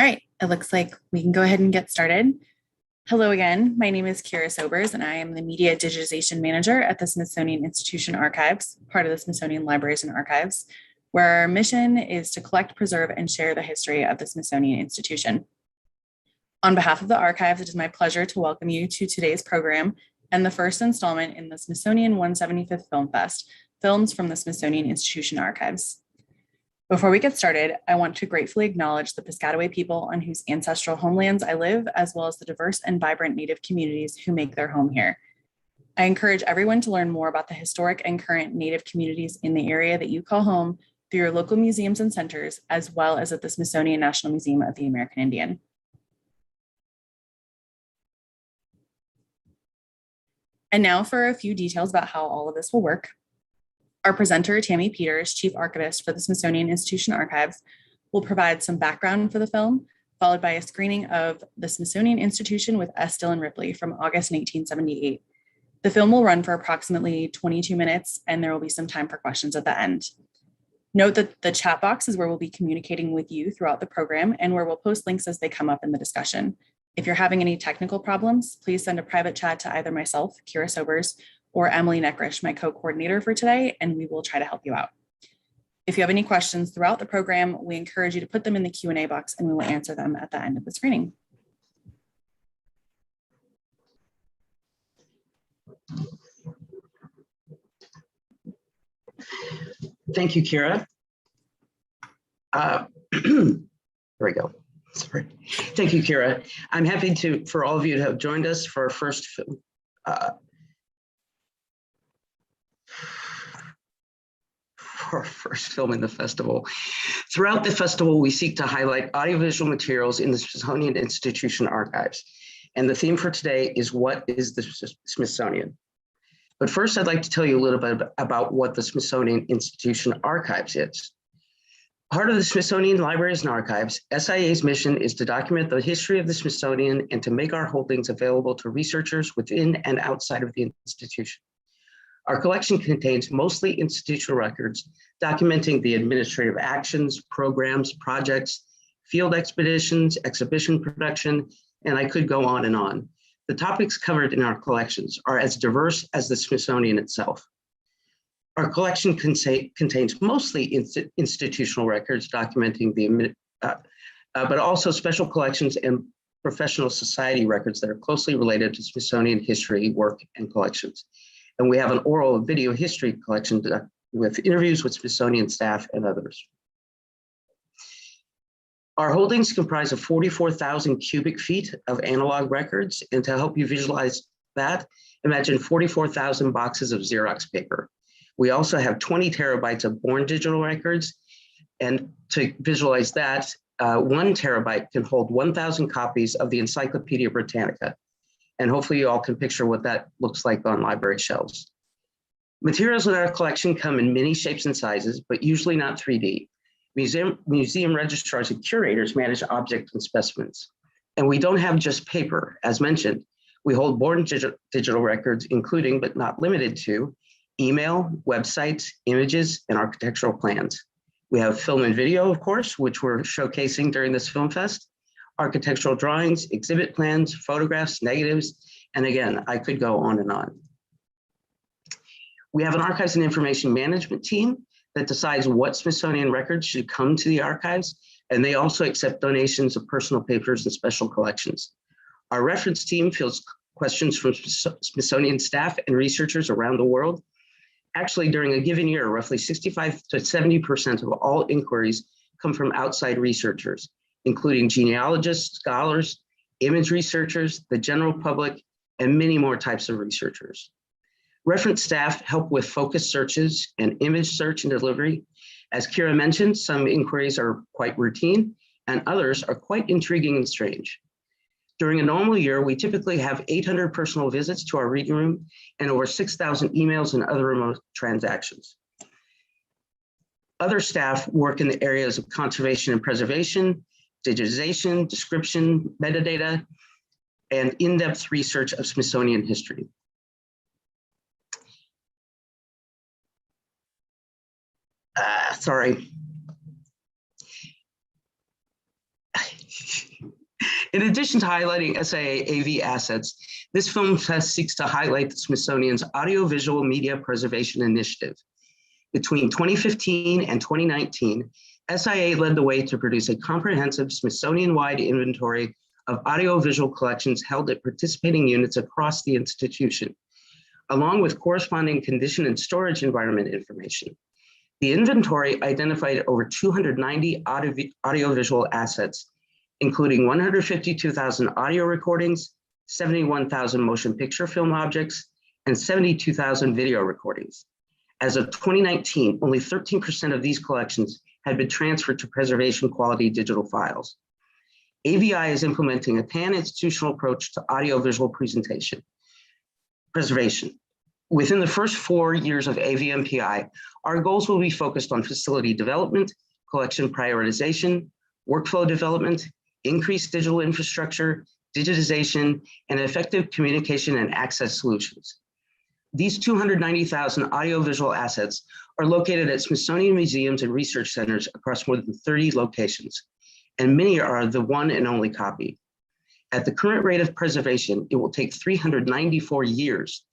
All right, it looks like we can go ahead and get started. Hello again, my name is Kira Sobers and I am the Media Digitization Manager at the Smithsonian Institution Archives, part of the Smithsonian Libraries and Archives, where our mission is to collect, preserve, and share the history of the Smithsonian Institution. On behalf of the archives, it is my pleasure to welcome you to today's program and the first installment in the Smithsonian 175th Film Fest, films from the Smithsonian Institution Archives. Before we get started, I want to gratefully acknowledge the Piscataway people on whose ancestral homelands I live, as well as the diverse and vibrant Native communities who make their home here. I encourage everyone to learn more about the historic and current Native communities in the area that you call home through your local museums and centers, as well as at the Smithsonian National Museum of the American Indian. And now for a few details about how all of this will work. Our presenter, Tammy Peters, Chief Archivist for the Smithsonian Institution Archives, will provide some background for the film, followed by a screening of the Smithsonian Institution with Dillon Ripley from August 1878. The film will run for approximately 22 minutes, and there will be some time for questions at the end. Note that the chat box is where we'll be communicating with you throughout the program and where we'll post links as they come up in the discussion. If you're having any technical problems, please send a private chat to either myself, Kira Sobers, or Emily Neckrish, my co-coordinator for today, and we will try to help you out. If you have any questions throughout the program, we encourage you to put them in the Q&A box and we will answer them at the end of the screening. Thank you, Kira. There we go. Sorry. Thank you, Kira. I'm happy for all of you to have joined us for our first film in the festival. Throughout the festival, we seek to highlight audiovisual materials in the Smithsonian Institution Archives. And the theme for today is, what is the Smithsonian? But first, I'd like to tell you a little bit about what the Smithsonian Institution Archives is. Part of the Smithsonian Libraries and Archives, SIA's mission is to document the history of the Smithsonian and to make our holdings available to researchers within and outside of the institution. Our collection contains mostly institutional records documenting the administrative actions, programs, projects, field expeditions, exhibition production, and I could go on and on. The topics covered in our collections are as diverse as the Smithsonian itself. Our collection contains mostly institutional records documenting the, but also special collections and professional society records that are closely related to Smithsonian history, work, and collections. And we have an oral and video history collection with interviews with Smithsonian staff and others. Our holdings comprise of 44,000 cubic feet of analog records. And to help you visualize that, imagine 44,000 boxes of Xerox paper. We also have 20 terabytes of born digital records. And to visualize that, 1 terabyte can hold 1,000 copies of the Encyclopedia Britannica. And hopefully you all can picture what that looks like on library shelves. Materials in our collection come in many shapes and sizes, but usually not 3D. Museum registrars and curators manage objects and specimens. And we don't have just paper. As mentioned, we hold born digital records, including but not limited to email, websites, images, and architectural plans. We have film and video, of course, which we're showcasing during this film fest, architectural drawings, exhibit plans, photographs, negatives, and again, I could go on and on. We have an archives and information management team that decides what Smithsonian records should come to the archives, and they also accept donations of personal papers and special collections. Our reference team fields questions from Smithsonian staff and researchers around the world. Actually, during a given year, roughly 65 to 70% of all inquiries come from outside researchers, including genealogists, scholars, image researchers, the general public, and many more types of researchers. Reference staff help with focus searches and image search and delivery. As Kira mentioned, some inquiries are quite routine and others are quite intriguing and strange. During a normal year, we typically have 800 personal visits to our reading room and over 6,000 emails and other remote transactions. Other staff work in the areas of conservation and preservation, digitization, description, metadata, and in-depth research of Smithsonian history. Sorry. In addition to highlighting SIA AV assets, this film fest seeks to highlight the Smithsonian's Audiovisual Media Preservation Initiative. Between 2015 and 2019, SIA led the way to produce a comprehensive Smithsonian-wide inventory of audiovisual collections held at participating units across the institution, along with corresponding condition and storage environment information. The inventory identified over 290 audiovisual assets, including 152,000 audio recordings, 71,000 motion picture film objects, and 72,000 video recordings. As of 2019, only 13% of these collections had been transferred to preservation quality digital files. AVI is implementing a pan-institutional approach to audiovisual preservation. Within the first 4 years of AVMPI, our goals will be focused on facility development, collection prioritization, workflow development, increased digital infrastructure, digitization, and effective communication and access solutions. These 290,000 audiovisual assets are located at Smithsonian museums and research centers across more than 30 locations, and many are the one and only copy. At the current rate of preservation, it will take 394 years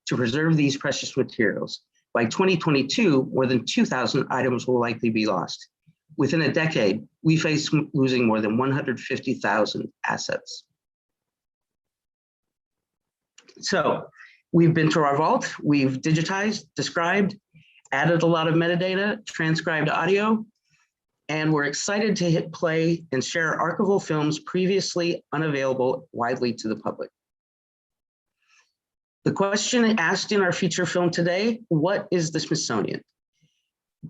to preserve these precious materials. By 2022, more than 2,000 items will likely be lost. Within a decade, we face losing more than 150,000 assets. So we've been to our vault, we've digitized, described, added a lot of metadata, transcribed audio, and we're excited to hit play and share archival films previously unavailable widely to the public. The question asked in our feature film today, what is the Smithsonian?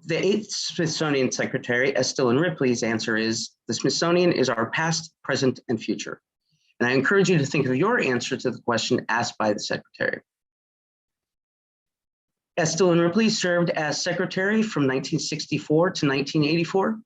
The 8th Smithsonian Secretary, Dillon Ripley's answer is, the Smithsonian is our past, present, and future. And I encourage you to think of your answer to the question asked by the Secretary. Dillon Ripley served as Secretary from 1964 to 1984.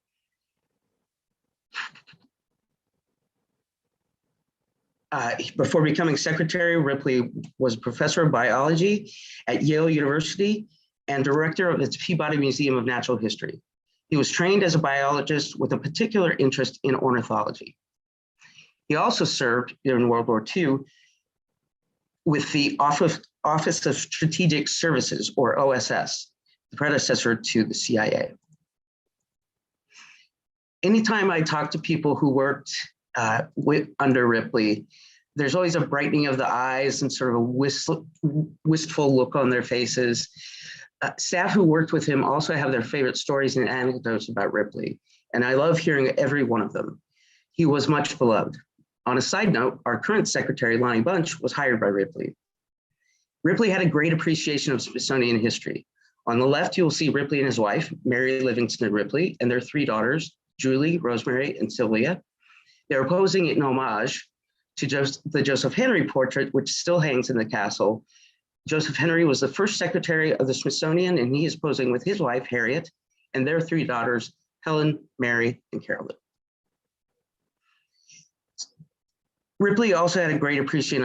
Before becoming Secretary, Ripley was a professor of biology at Yale University and director of its Peabody Museum of Natural History. He was trained as a biologist with a particular interest in ornithology. He also served during World War II with the Office of Strategic Services, or OSS, the predecessor to the CIA. Anytime I talk to people who worked under Ripley, there's always a brightening of the eyes and sort of a wistful look on their faces. Staff who worked with him also have their favorite stories and anecdotes about Ripley, and I love hearing every one of them. He was much beloved. On a side note, our current Secretary, Lonnie Bunch, was hired by Ripley. Ripley had a great appreciation of Smithsonian history. On the left, you'll see Ripley and his wife, Mary Livingston Ripley, and their 3 daughters, Julie, Rosemary, and Sylvia. They're posing in homage to the Joseph Henry portrait, which still hangs in the castle. Joseph Henry was the first Secretary of the Smithsonian, and he is posing with his wife, Harriet, and their 3 daughters, Helen, Mary, and Carolyn. Ripley also had a great appreciation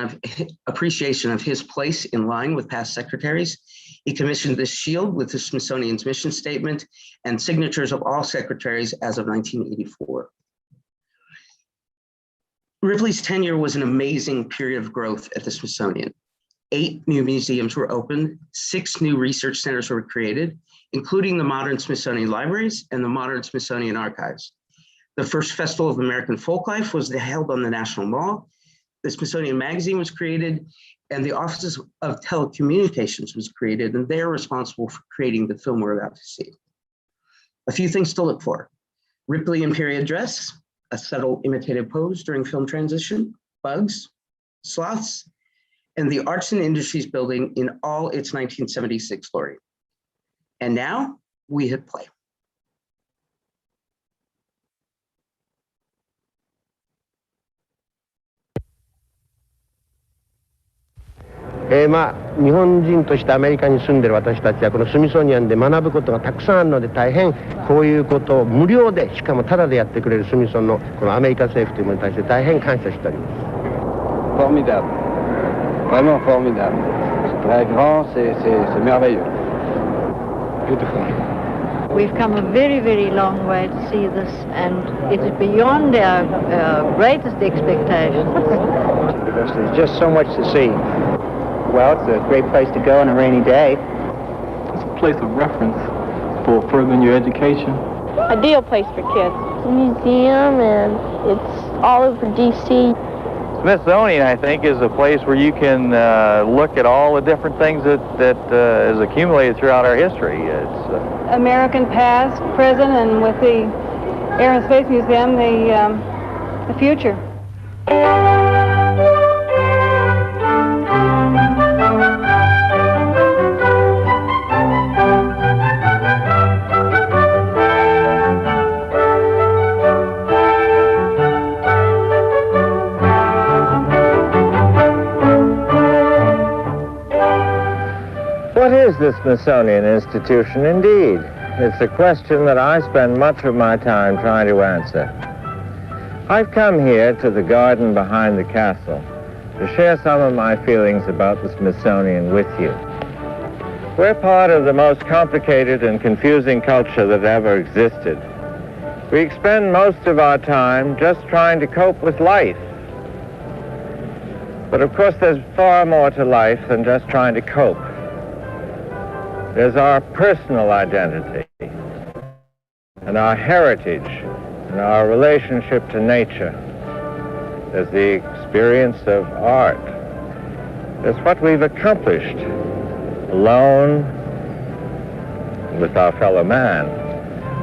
of his place in line with past secretaries. He commissioned this shield with the Smithsonian's mission statement and signatures of all secretaries as of 1984. Ripley's tenure was an amazing period of growth at the Smithsonian. 8 new museums were opened, 6 new research centers were created, including the modern Smithsonian Libraries and the modern Smithsonian Archives. The first Festival of American Folklife was held on the National Mall. The Smithsonian Magazine was created, and the Office of Telecommunications was created, and they're responsible for creating the film we're about to see. A few things to look for: Ripley in period dress, a subtle imitative pose during film transition, bugs, sloths, and the Arts and Industries building in all its 1976 glory. And now we hit play. まあ、日本人としてアメリカに住んでる私たちはこのスミソニアンで学ぶことがたくさんあるので、大変こういうことを無料で、しかもタダでやってくれるスミソンのこのアメリカ政府というものに対して大変感謝しております。Formidable, vraiment formidable. C'est très grand, c'est merveilleux. Beautiful. We've come a very, very long way to see this, and it is beyond our greatest expectations. Because there's just so much to see. Well, it's a great place to go on a rainy day. It's a place of reference for furthering your education. Ideal place for kids. It's a museum, and it's all over D.C. Smithsonian, I think, is a place where you can look at all the different things that is accumulated throughout our history. It's American past, present, and with the Air and Space Museum, the future. What is the Smithsonian Institution indeed? It's a question that I spend much of my time trying to answer. I've come here to the garden behind the castle to share some of my feelings about the Smithsonian with you. We're part of the most complicated and confusing culture that ever existed. We expend most of our time just trying to cope with life. But of course there's far more to life than just trying to cope. There's our personal identity, and our heritage, and our relationship to nature. There's the experience of art. There's what we've accomplished, alone, with our fellow man.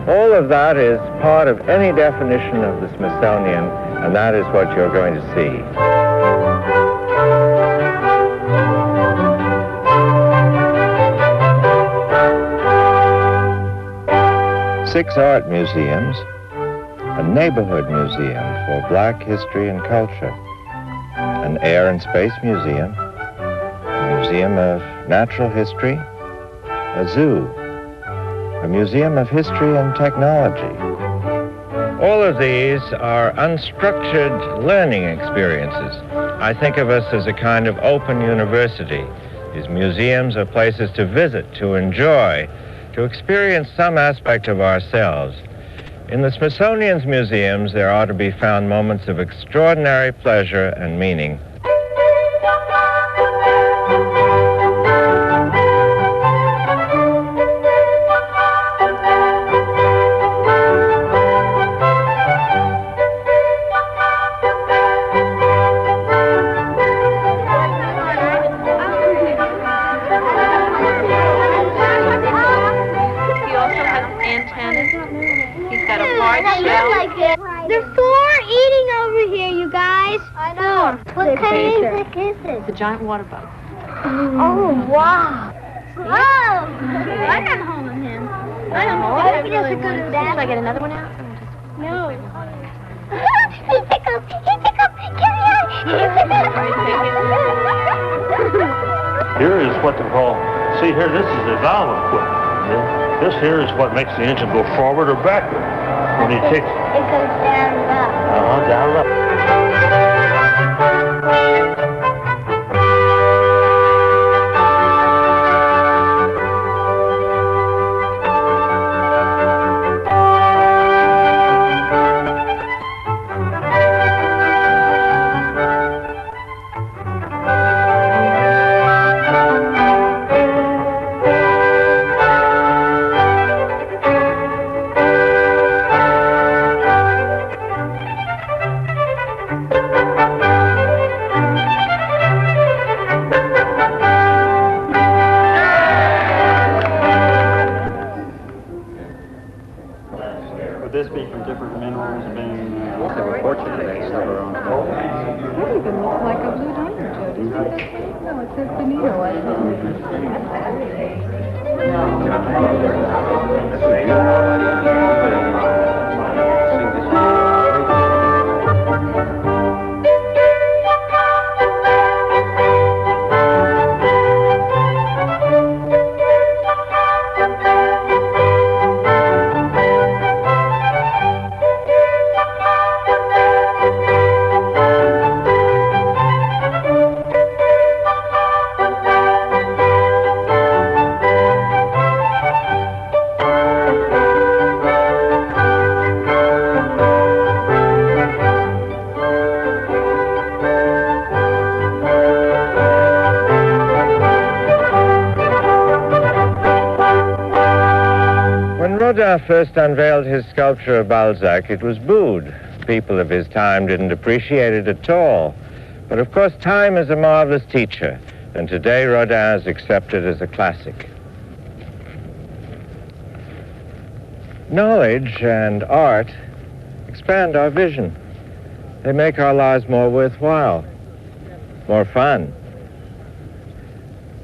All of that is part of any definition of the Smithsonian, and that is what you're going to see. 6 art museums, a neighborhood museum for black history and culture, an air and space museum, a museum of natural history, a zoo, a museum of history and technology. All of these are unstructured learning experiences. I think of us as a kind of open university. These museums are places to visit, to enjoy, to experience some aspect of ourselves. In the Smithsonian's museums, there are to be found moments of extraordinary pleasure and meaning. There's 4 eating over here, you guys. I know. What kind of music is this? The giant water bug. Oh, wow. Oh! I got hold of him. I don't know. I think he does a good dad. Should I get another one out? No. He tickled. He tickled. Here is what they call, see here, this is the valve equipment. This here is what makes the engine go forward or backward. When he takes... It goes down and up. Down and up. This being from different minerals, being they were fortunate they still were on. That even looks like a blue diamond, Jody. No, it says Benito. Rodin first unveiled his sculpture of Balzac, it was booed. People of his time didn't appreciate it at all. But of course, time is a marvelous teacher, and today Rodin is accepted as a classic. Knowledge and art expand our vision. They make our lives more worthwhile, more fun.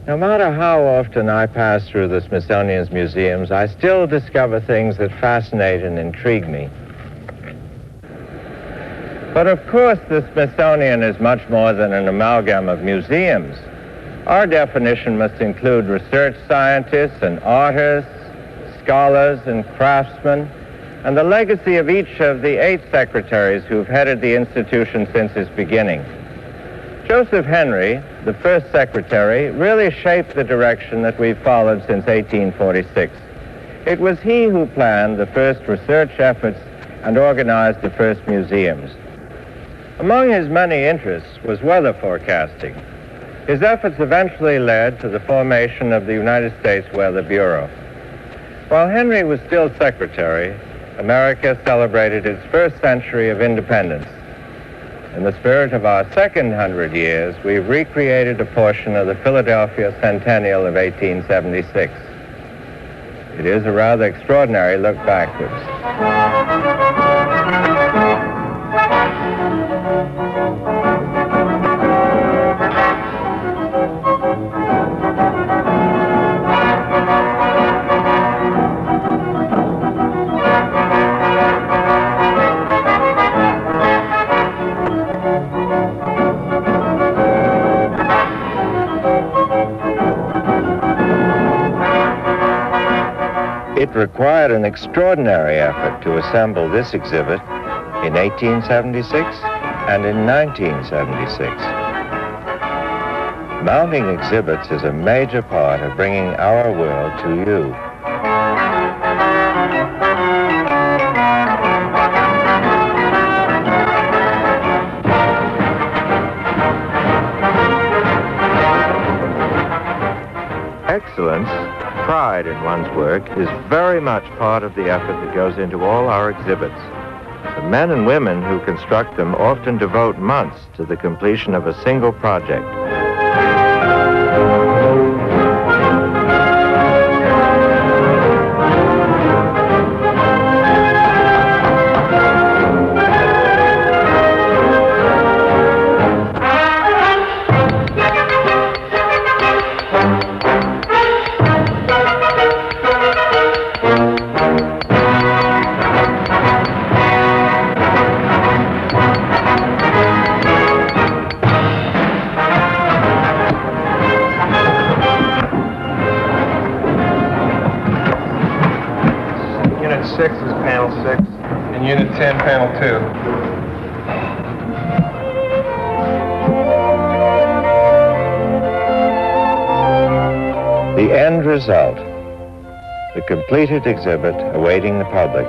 No matter how often I pass through the Smithsonian's museums, I still discover things that fascinate and intrigue me. But of course, the Smithsonian is much more than an amalgam of museums. Our definition must include research scientists and artists, scholars and craftsmen, and the legacy of each of the 8 secretaries who've headed the institution since its beginning. Joseph Henry, the first secretary, really shaped the direction that we've followed since 1846. It was he who planned the first research efforts and organized the first museums. Among his many interests was weather forecasting. His efforts eventually led to the formation of the United States Weather Bureau. While Henry was still secretary, America celebrated its first century of independence. In the spirit of our second 100 years, we've recreated a portion of the Philadelphia Centennial of 1876. It is a rather extraordinary look backwards. It required an extraordinary effort to assemble this exhibit in 1876 and in 1976. Mounting exhibits is a major part of bringing our world to you. Excellence, pride in one's work, is very much part of the effort that goes into all our exhibits. The men and women who construct them often devote months to the completion of a single project. Unit 6 is panel 6, and Unit 10, panel 2. The end result, the completed exhibit awaiting the public.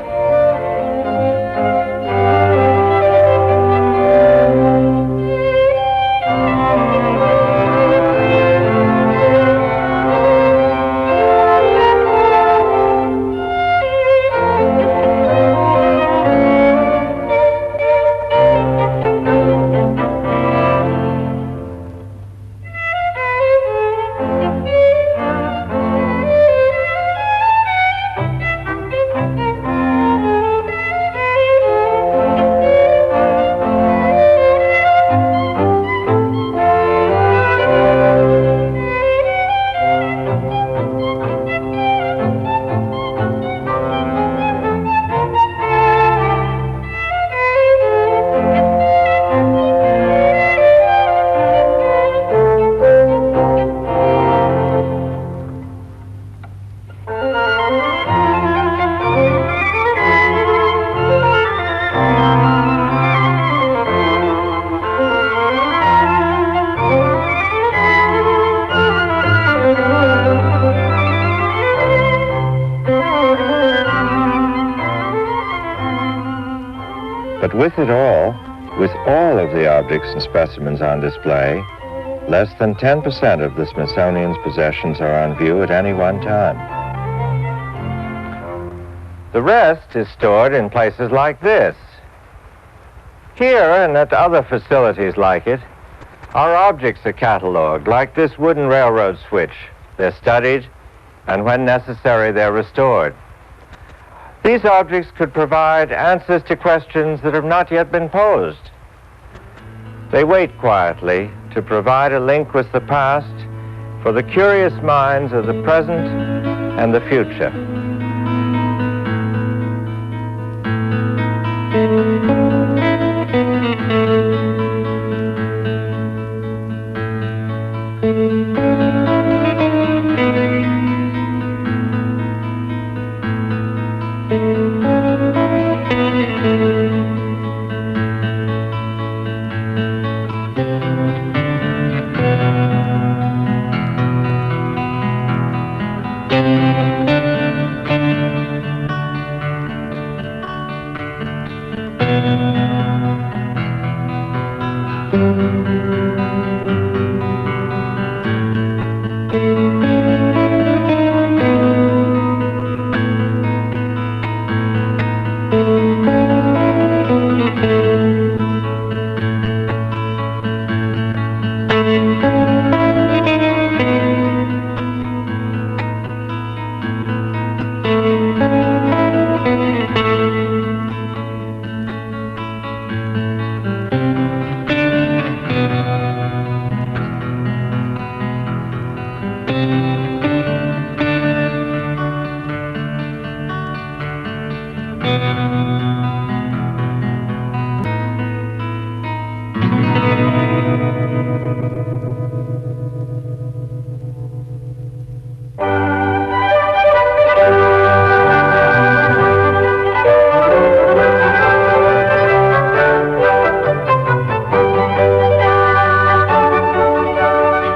But with it all, with all of the objects and specimens on display, less than 10% of the Smithsonian's possessions are on view at any one time. The rest is stored in places like this. Here and at other facilities like it, our objects are cataloged, like this wooden railroad switch. They're studied, and when necessary, they're restored. These objects could provide answers to questions that have not yet been posed. They wait quietly to provide a link with the past for the curious minds of the present and the future.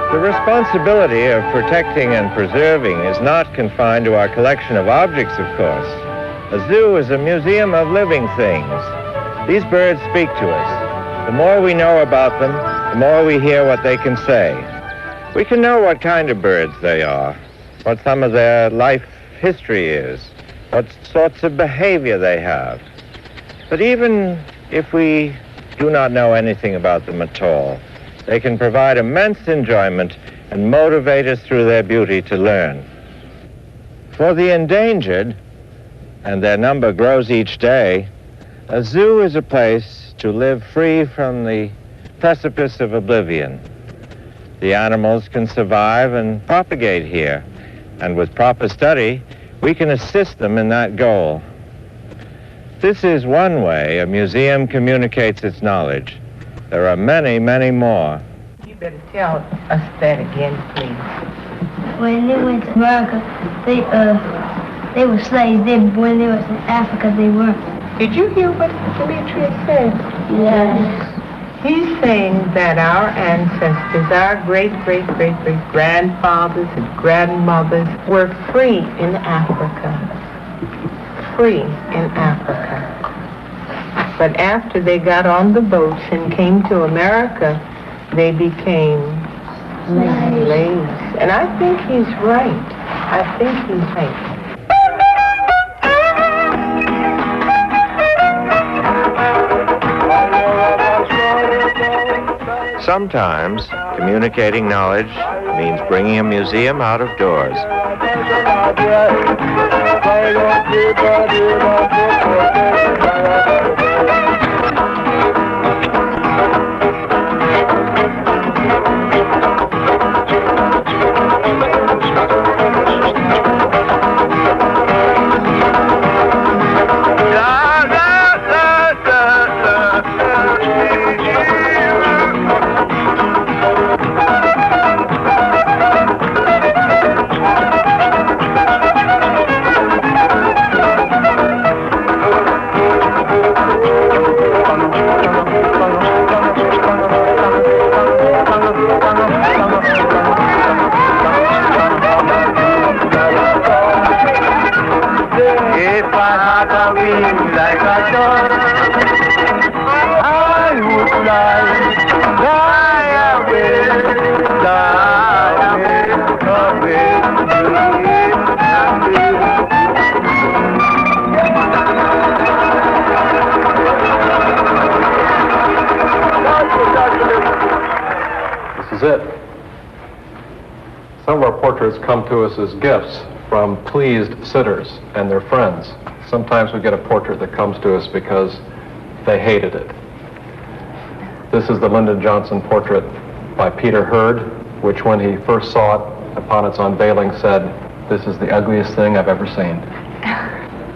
The responsibility of protecting and preserving is not confined to our collection of objects, of course. A zoo is a museum of living things. These birds speak to us. The more we know about them, the more we hear what they can say. We can know what kind of birds they are, what some of their life history is, what sorts of behavior they have. But even if we do not know anything about them at all, they can provide immense enjoyment and motivate us through their beauty to learn. For the endangered, and their number grows each day, a zoo is a place to live free from the precipice of oblivion. The animals can survive and propagate here, and with proper study, we can assist them in that goal. This is one way a museum communicates its knowledge. There are many, many more. You better tell us that again, please. When they went to America, they were slaves. When they was in Africa, they weren't. Did you hear what Demetrius said? Yes. He's saying that our ancestors, our great-great-great-great-grandfathers and grandmothers were free in Africa. Free in Africa. But after they got on the boats and came to America, they became slaves. And I think he's right. I think he's right. Sometimes communicating knowledge means bringing a museum out of doors. it. Some of our portraits come to us as gifts from pleased sitters and their friends. Sometimes we get a portrait that comes to us because they hated it. This is the Lyndon Johnson portrait by Peter Hurd, which when he first saw it upon its unveiling said, "This is the ugliest thing I've ever seen."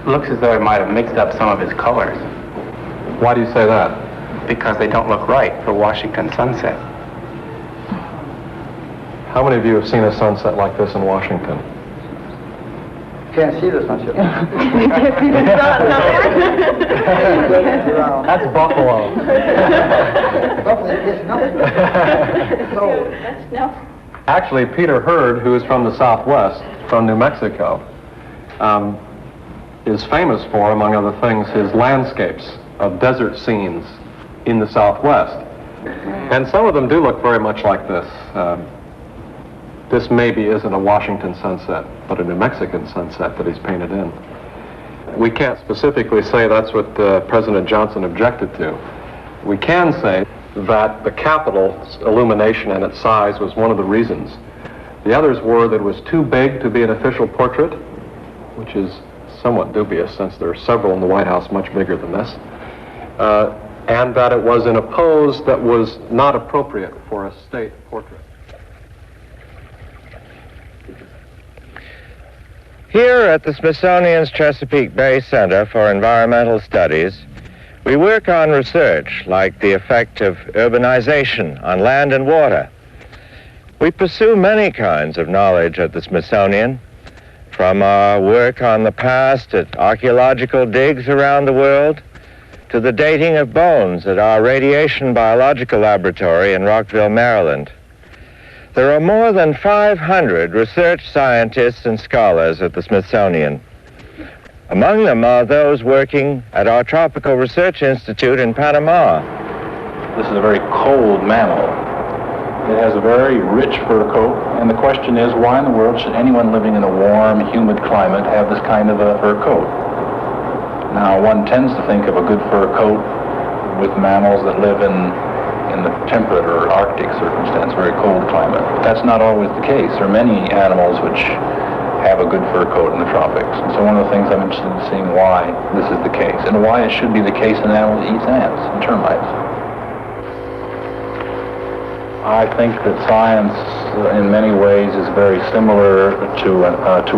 Looks as though he might have mixed up some of his colors. Why do you say that? Because they don't look right for Washington sunset. How many of you have seen a sunset like this in Washington? Can't see the sunset. That's Buffalo. Actually, Peter Hurd, who is from the Southwest, from New Mexico, is famous for, among other things, his landscapes of desert scenes in the Southwest. And some of them do look very much like this. This maybe isn't a Washington sunset, but a New Mexican sunset that he's painted in. We can't specifically say that's what President Johnson objected to. We can say that the Capitol's illumination and its size was one of the reasons. The others were that it was too big to be an official portrait, which is somewhat dubious since there are several in the White House much bigger than this, and that it was in a pose that was not appropriate for a state portrait. Here at the Smithsonian's Chesapeake Bay Center for Environmental Studies, we work on research like the effect of urbanization on land and water. We pursue many kinds of knowledge at the Smithsonian, from our work on the past at archaeological digs around the world to the dating of bones at our radiation biological laboratory in Rockville, Maryland. There are more than 500 research scientists and scholars at the Smithsonian. Among them are those working at our Tropical Research Institute in Panama. This is a very cold mammal. It has a very rich fur coat, and the question is, why in the world should anyone living in a warm, humid climate have this kind of a fur coat? Now, one tends to think of a good fur coat with mammals that live in the temperate or Arctic circumstance, very cold climate. But that's not always the case. There are many animals which have a good fur coat in the tropics. And so one of the things I'm interested in seeing why this is the case, and why it should be the case in animals that eat ants and termites. I think that science, in many ways, is very similar to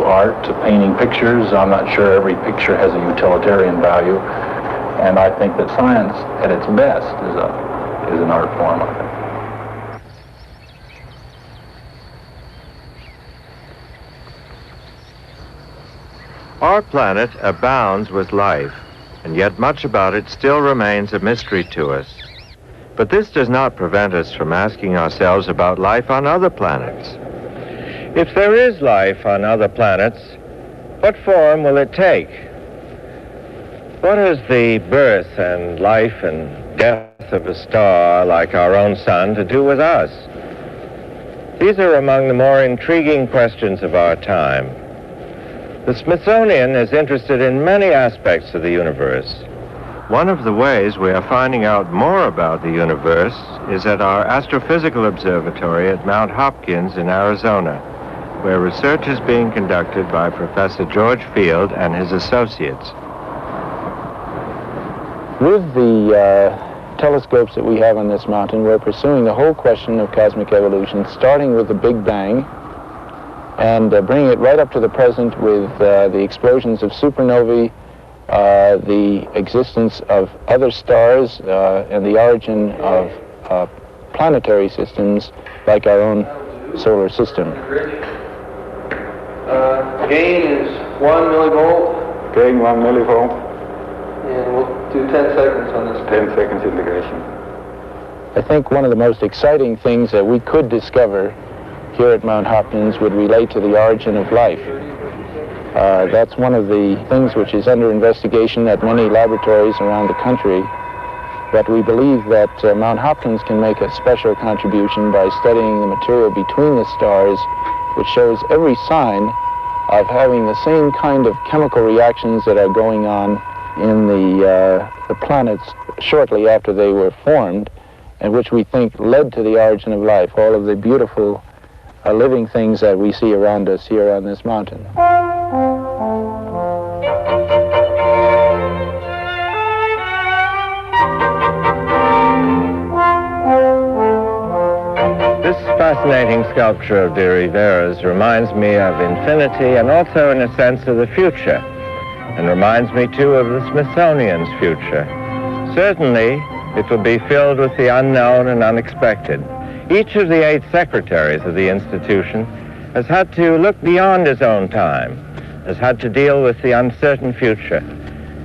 art, to painting pictures. I'm not sure every picture has a utilitarian value, and I think that science, at its best, is an art form, I think. Our planet abounds with life, and yet much about it still remains a mystery to us. But this does not prevent us from asking ourselves about life on other planets. If there is life on other planets, what form will it take? What has the birth and life and death of a star like our own sun to do with us? These are among the more intriguing questions of our time. The Smithsonian is interested in many aspects of the universe. One of the ways we are finding out more about the universe is at our Astrophysical Observatory at Mount Hopkins in Arizona, where research is being conducted by Professor George Field and his associates. With the telescopes that we have on this mountain, we're pursuing the whole question of cosmic evolution, starting with the Big Bang and bringing it right up to the present with the explosions of supernovae, the existence of other stars, and the origin of planetary systems like our own solar system. Gain is 1 millivolt. Gain 1 millivolt. And we'll do 10 seconds on this. 10 seconds integration. I think one of the most exciting things that we could discover here at Mount Hopkins would relate to the origin of life. That's one of the things which is under investigation at many laboratories around the country. But we believe that Mount Hopkins can make a special contribution by studying the material between the stars, which shows every sign of having the same kind of chemical reactions that are going on in the planets shortly after they were formed. and which we think led to the origin of life, all of the beautiful living things that we see around us here on this mountain. This fascinating sculpture of de Rivera's reminds me of infinity and also, in a sense, of the future, and reminds me, too, of the Smithsonian's future. Certainly, it will be filled with the unknown and unexpected. Each of the 8 secretaries of the institution has had to look beyond his own time, has had to deal with the uncertain future.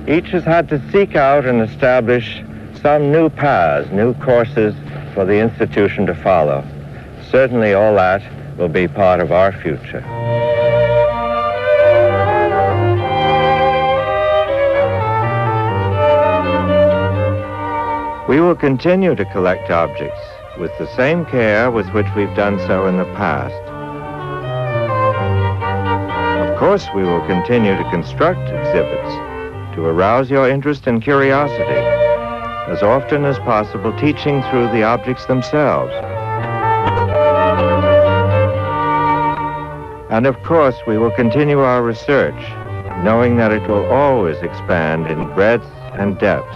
Each has had to seek out and establish some new paths, new courses for the institution to follow. Certainly all that will be part of our future. We will continue to collect objects with the same care with which we've done so in the past. Of course, we will continue to construct exhibits to arouse your interest and curiosity, as often as possible teaching through the objects themselves. And of course, we will continue our research, knowing that it will always expand in breadth and depth.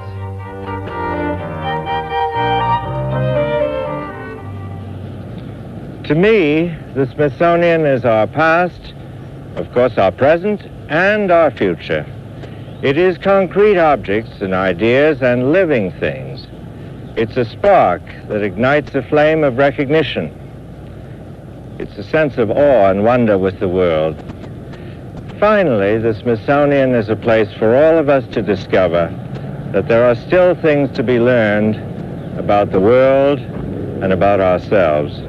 To me, the Smithsonian is our past, of course our present, and our future. It is concrete objects and ideas and living things. It's a spark that ignites a flame of recognition. It's a sense of awe and wonder with the world. Finally, the Smithsonian is a place for all of us to discover that there are still things to be learned about the world and about ourselves.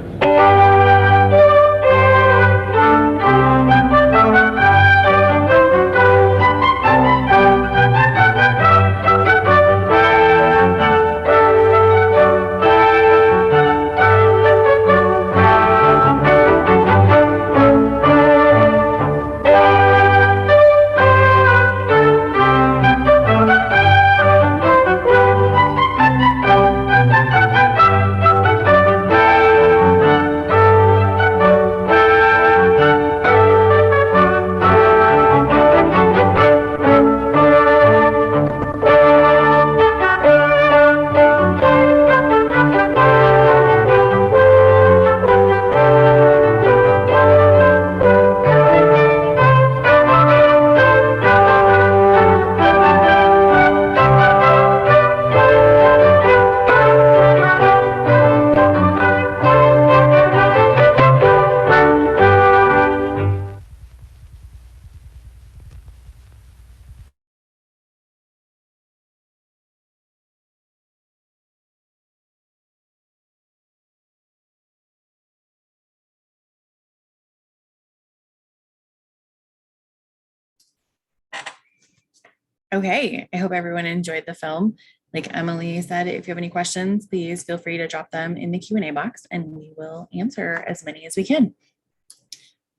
Okay, I hope everyone enjoyed the film. Like Emily said, if you have any questions, please feel free to drop them in the Q&A box and we will answer as many as we can.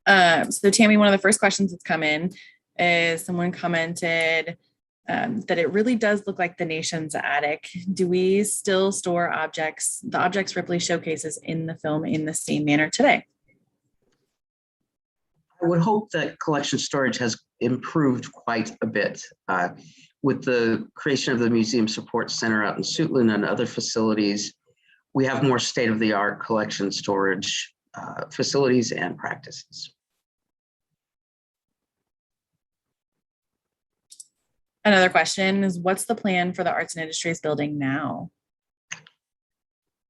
So Tammy, one of the first questions that's come in is someone commented that it really does look like the nation's attic. Do we still store objects, the objects Ripley showcases in the film, in the same manner today? I would hope that collection storage has improved quite a bit. With the creation of the Museum Support Center out in Suitland and other facilities, we have more state-of-the-art collection storage facilities and practices. Another question is, what's the plan for the Arts and Industries building now?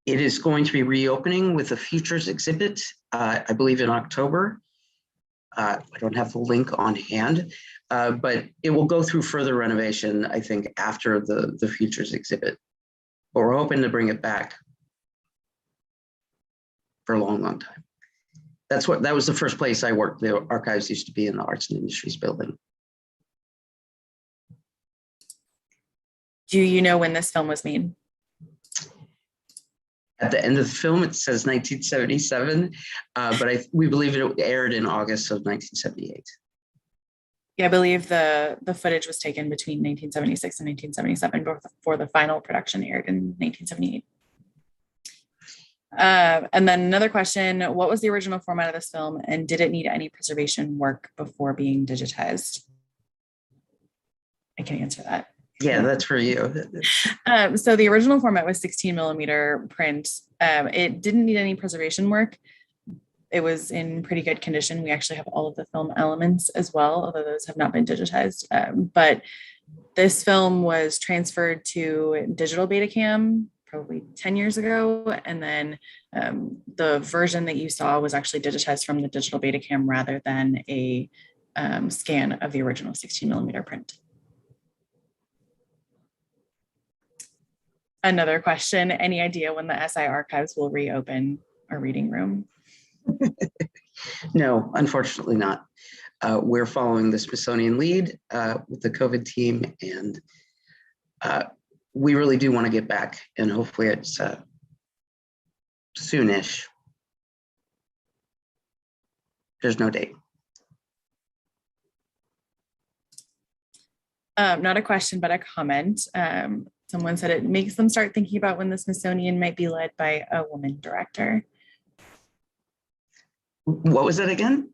It is going to be reopening with a futures exhibit, I believe in October. I don't have the link on hand, but it will go through further renovation, I think, after the futures exhibit. But we're hoping to bring it back for a long, long time. That was the first place I worked. The archives used to be in the Arts and Industries building. Do you know when this film was made? At the end of the film, it says 1977, but we believe it aired in August of 1978. Yeah, I believe the footage was taken between 1976 and 1977 before the final production aired in 1978. And then another question, what was the original format of this film and did it need any preservation work before being digitized? I can answer that. Yeah, that's for you. So the original format was 16 millimeter print. It didn't need any preservation work. It was in pretty good condition. We actually have all of the film elements as well, although those have not been digitized. But this film was transferred to digital Betacam probably 10 years ago. And then the version that you saw was actually digitized from the digital Betacam rather than a scan of the original 16 millimeter print. Another question, any idea when the SI archives will reopen our reading room? No, unfortunately not. We're following the Smithsonian lead with the COVID team, and we really do want to get back, and hopefully it's soonish. There's no date. Not a question, but a comment. Someone said it makes them start thinking about when the Smithsonian might be led by a woman director. What was it again?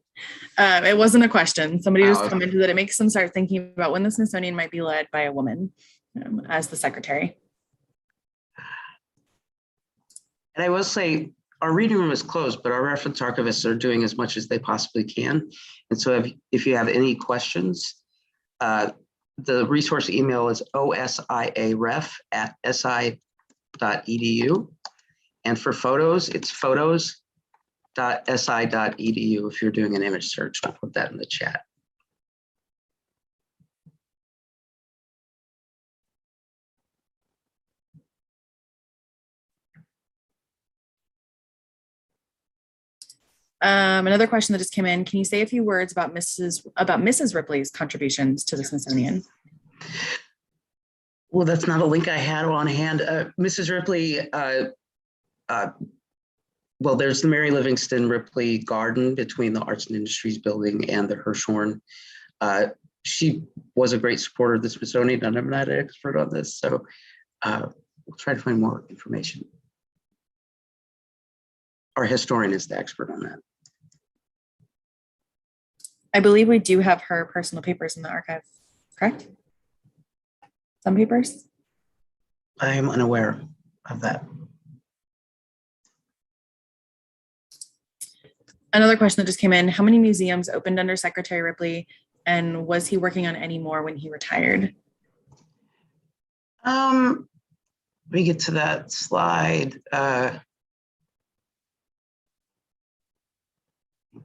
It wasn't a question. Somebody just commented that it makes them start thinking about when the Smithsonian might be led by a woman as the secretary. And I will say, our reading room is closed, but our reference archivists are doing as much as they possibly can. And so if you have any questions, the resource email is osiaref@si.edu. And for photos, it's photos.si.edu. If you're doing an image search, I'll put that in the chat. Another question that just came in, can you say a few words about Mrs. Ripley's contributions to the Smithsonian? Well, that's not a link I had on hand. Mrs. Ripley, well, there's the Mary Livingston Ripley Garden between the Arts and Industries Building and the Hirshhorn. She was a great supporter of the Smithsonian, and I'm not an expert on this, so we'll try to find more information. Our historian is the expert on that. I believe we do have her personal papers in the archive, correct? Some papers? I am unaware of that. Another question that just came in, how many museums opened under Secretary Ripley, and was he working on any more when he retired? Let me get to that slide.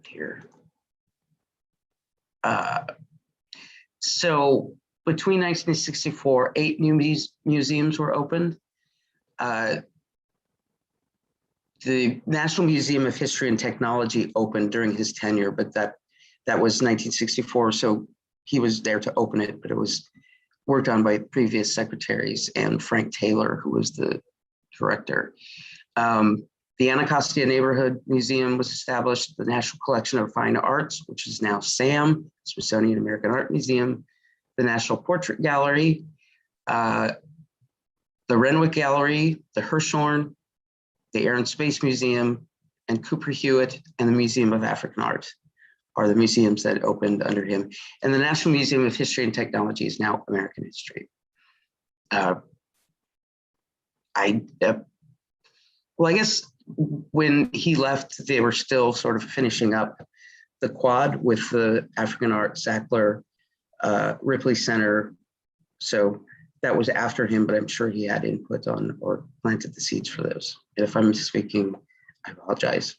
Here. So between 1964, 8 new museums were opened. The National Museum of History and Technology opened during his tenure, but that was 1964. So he was there to open it, but it was worked on by previous secretaries and Frank Taylor, who was the director. The Anacostia Neighborhood Museum was established, the National Collection of Fine Arts, which is now SAM, Smithsonian American Art Museum, the National Portrait Gallery, the Renwick Gallery, the Hirshhorn, the Air and Space Museum, and Cooper Hewitt, and the Museum of African Art are the museums that opened under him. And the National Museum of History and Technology is now American history. Well, I guess when he left, they were still sort of finishing up the quad with the African Art, Sackler, Ripley Center. So that was after him, but I'm sure he had input on or planted the seeds for those. If I'm misspeaking, I apologize.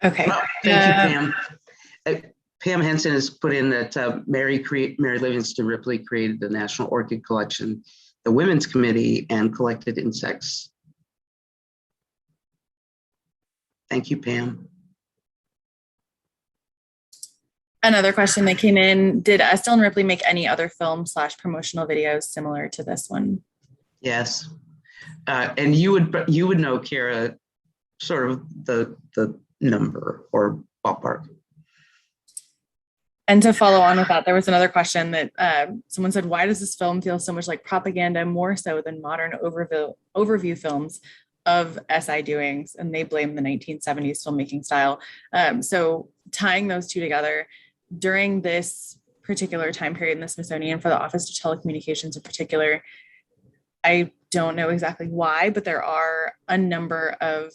Okay. Well, thank you, Pam. Pam Henson has put in that Mary Livingston Ripley created the National Orchid Collection, the Women's Committee, and collected insects. Thank you, Pam. Another question that came in, did Dillon Ripley make any other film/promotional videos similar to this one? Yes. And you would know, Kira, sort of the number or ballpark. And to follow on with that, there was another question that someone said, why does this film feel so much like propaganda, more so than modern overview films of SI doings? And they blame the 1970s filmmaking style. So tying those two together, during this particular time period in the Smithsonian, for the Office of Telecommunications in particular, I don't know exactly why, but there are a number of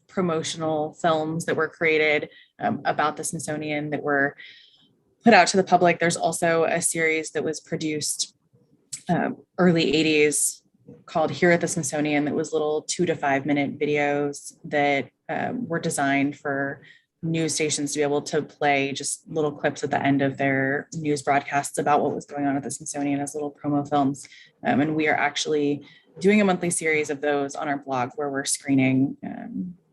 promotional films that were created about the Smithsonian that were put out to the public. There's also a series that was produced early 80s called Here at the Smithsonian that was little 2 to 5 minute videos that were designed for news stations to be able to play just little clips at the end of their news broadcasts about what was going on at the Smithsonian as little promo films. And we are actually doing a monthly series of those on our blog where we're screening,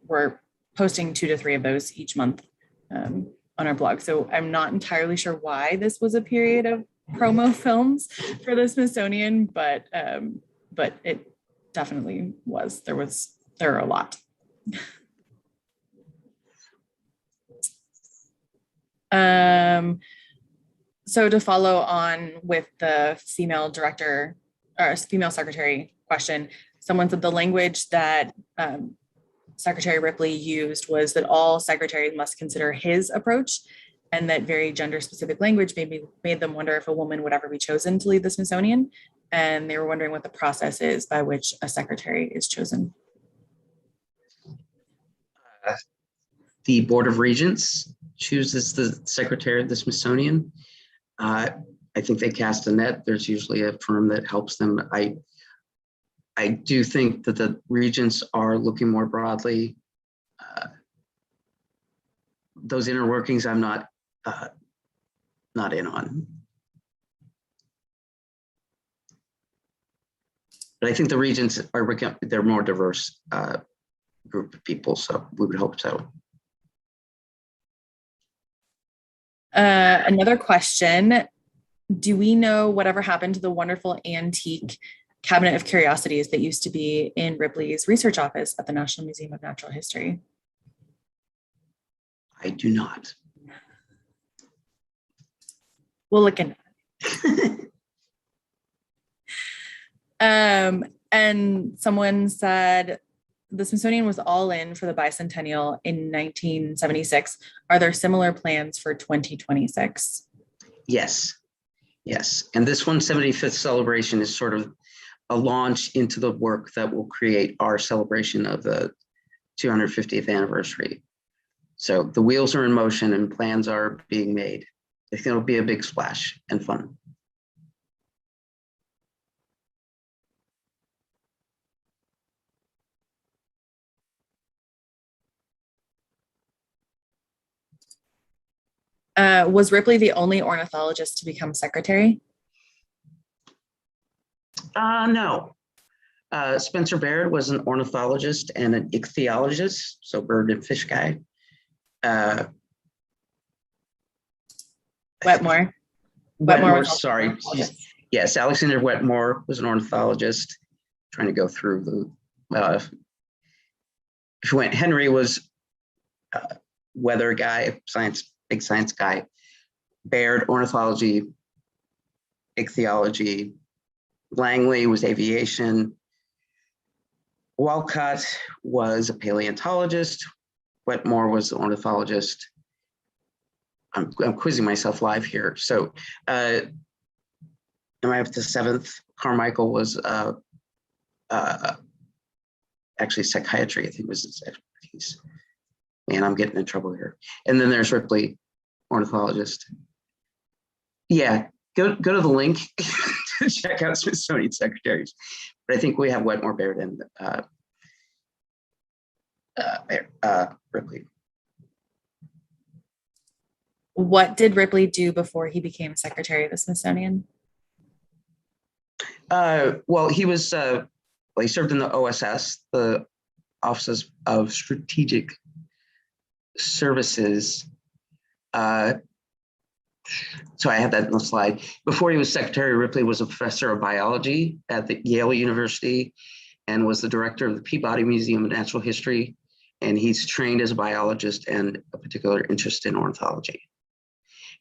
we're posting 2 to 3 of those each month on our blog. So I'm not entirely sure why this was a period of promo films for the Smithsonian, but it definitely was. There are a lot. So to follow on with the female director or female secretary question, someone said the language that Secretary Ripley used was that all secretaries must consider his approach, and that very gender-specific language made them wonder if a woman would ever be chosen to lead the Smithsonian. And they were wondering what the process is by which a secretary is chosen. The Board of Regents chooses the secretary of the Smithsonian. I think they cast a net. There's usually a firm that helps them. I do think that the regents are looking more broadly. Those inner workings I'm not in on. But I think the regents they're more diverse group of people, so we would hope so. Another question, do we know whatever happened to the wonderful antique cabinet of curiosities that used to be in Ripley's research office at the National Museum of Natural History? I do not. We'll look into it. And someone said, the Smithsonian was all in for the bicentennial in 1976. Are there similar plans for 2026? Yes. And this 175th celebration is sort of a launch into the work that will create our celebration of the 250th anniversary. So the wheels are in motion and plans are being made. I think it'll be a big splash and fun. Was Ripley the only ornithologist to become secretary? No. Spencer Baird was an ornithologist and an ichthyologist, so bird and fish guy. Wetmore. Wetmore, sorry. Yes, Alexander Wetmore was an ornithologist. Trying to go through the, if you went, Henry was a weather guy, big science guy. Baird, ornithology, ichthyology. Langley was aviation. Walcott was a paleontologist. Wetmore was the ornithologist. I'm quizzing myself live here. So am I up to 7th? Carmichael was actually psychiatry, I think was his expertise. Man, I'm getting in trouble here. And then there's Ripley, ornithologist. Yeah, go to the link to check out Smithsonian secretaries. But I think we have Wetmore, Baird, and Ripley. What did Ripley do before he became secretary of the Smithsonian? Well, he was he served in the OSS, the Offices of Strategic Services. So I have that in the slide. Before he was secretary, Ripley was a professor of biology at the Yale University and was the director of the Peabody Museum of Natural History. And he's trained as a biologist and a particular interest in ornithology.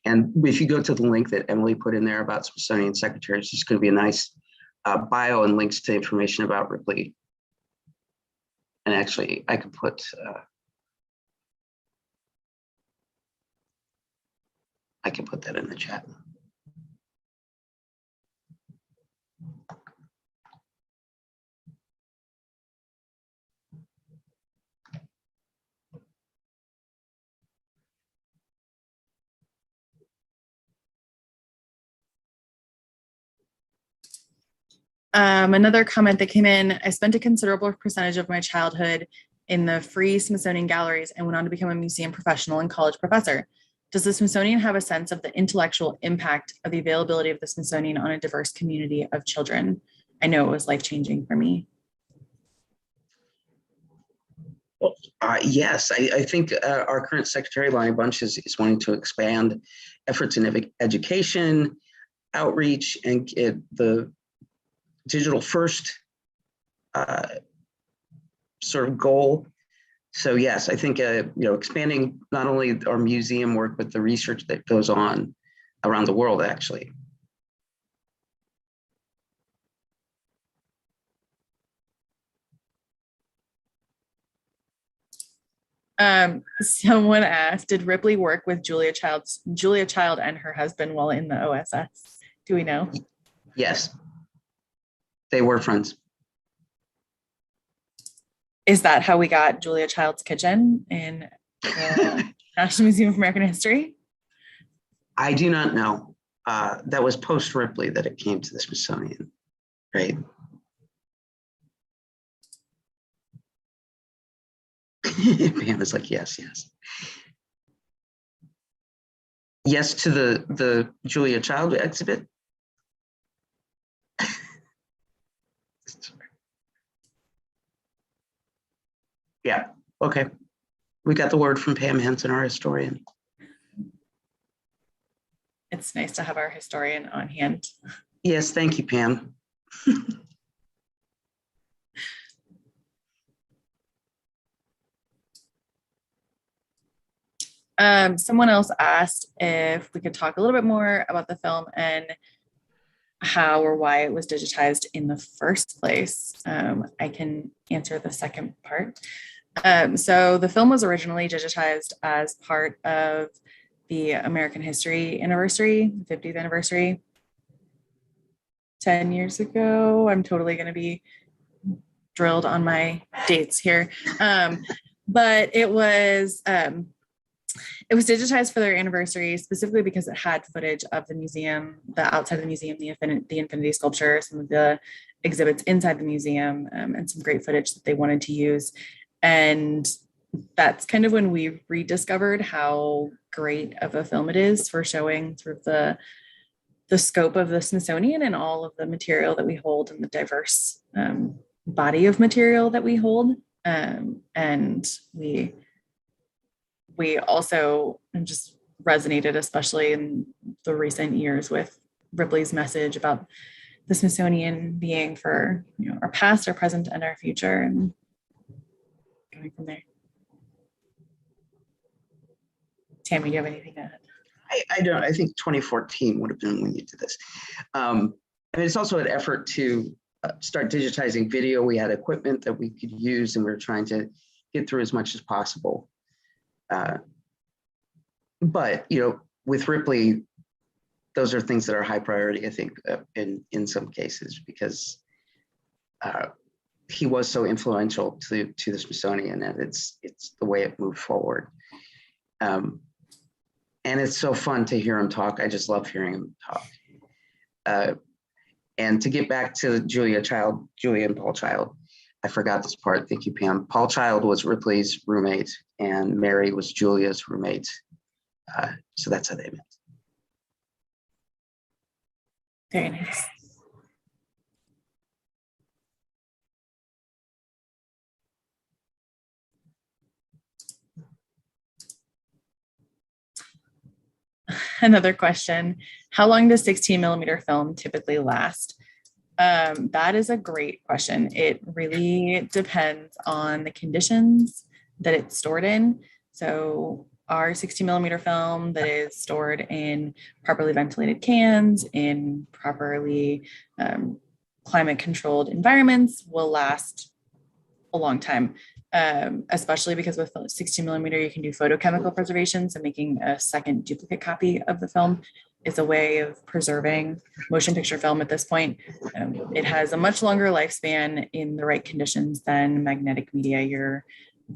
And if you go to the link that Emily put in there about Smithsonian secretaries, it's going to be a nice bio and links to information about Ripley. And actually, I could put that in the chat. Another comment that came in, I spent a considerable percentage of my childhood in the free Smithsonian galleries and went on to become a museum professional and college professor. Does the Smithsonian have a sense of the intellectual impact of the availability of the Smithsonian on a diverse community of children? I know it was life-changing for me. Yes, I think our current secretary, Lonnie Bunch, is wanting to expand efforts in education, outreach, and the digital first sort of goal. So yes, I think expanding not only our museum work, but the research that goes on around the world, actually. Someone asked, did Ripley work with Julia Child and her husband while in the OSS? Do we know? Yes, they were friends. Is that how we got Julia Child's kitchen in the National Museum of American History? I do not know. That was post Ripley that it came to the Smithsonian, right? Pam is like, yes, yes. Yes to the Julia Child exhibit. Yeah, okay. We got the word from Pam Henson, our historian. It's nice to have our historian on hand. Yes, thank you, Pam. Someone else asked if we could talk a little bit more about the film and how or why it was digitized in the first place. I can answer the second part. So the film was originally digitized as part of the American History Anniversary, 50th anniversary, 10 years ago. I'm totally going to be drilled on my dates here. But it was digitized for their anniversary, specifically because it had footage of the museum, the outside of the museum, the infinity sculpture, some of the exhibits inside the museum, and some great footage that they wanted to use. And that's kind of when we rediscovered how great of a film it is for showing sort of the scope of the Smithsonian and all of the material that we hold and the diverse body of material that we hold. And we also just resonated, especially in the recent years, with Ripley's message about the Smithsonian being for our past, our present, and our future, and going from there. Tammy, do you have anything to add? I don't. I think 2014 would have been when you did this. And it's also an effort to start digitizing video. We had equipment that we could use, and we were trying to get through as much as possible. But with Ripley, those are things that are high priority, I think, in some cases, because he was so influential to the Smithsonian, and it's the way it moved forward. And it's so fun to hear him talk. I just love hearing him talk. And to get back to Julia and Paul Child, I forgot this part. Thank you, Pam. Paul Child was Ripley's roommate, and Mary was Julia's roommate. So that's how they met. Very nice. Another question, how long does 16 millimeter film typically last? That is a great question. It really depends on the conditions that it's stored in. So our 60mm film that is stored in properly ventilated cans in properly climate controlled environments will last a long time, especially because with 60mm you can do photochemical preservation. So making a second duplicate copy of the film is a way of preserving motion picture film at this point. It has a much longer lifespan in the right conditions than magnetic media, your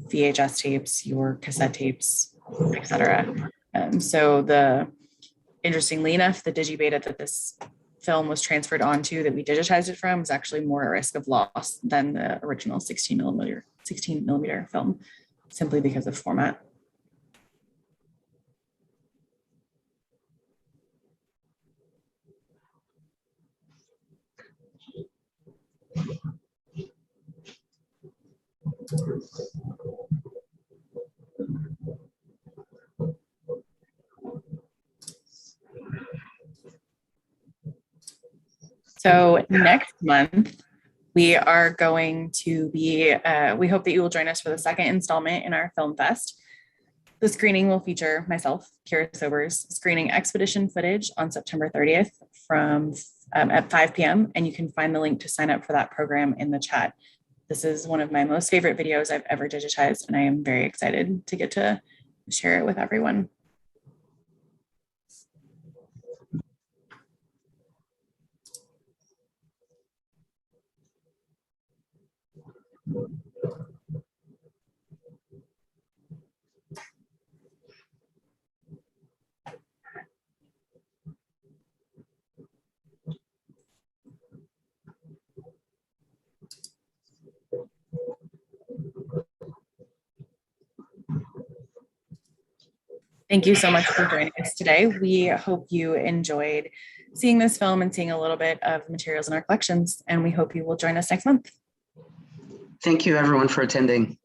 VHS tapes, your cassette tapes, etc. So interestingly enough, the digibeta that this film was transferred onto that we digitized it from is actually more at risk of loss than the original 16mm film, simply because of format. So next month, we are going to be, we hope that you will join us for the second installment in our Film Fest. The screening will feature myself, Kira Sobers, screening expedition footage on September 30th from at 5 p.m. And you can find the link to sign up for that program in the chat. This is one of my most favorite videos I've ever digitized, and I am very excited to get to share it with everyone. Thank you so much for joining us today. We hope you enjoyed seeing this film and seeing a little bit of the materials in our collections, and we hope you will join us next month. Thank you, everyone, for attending.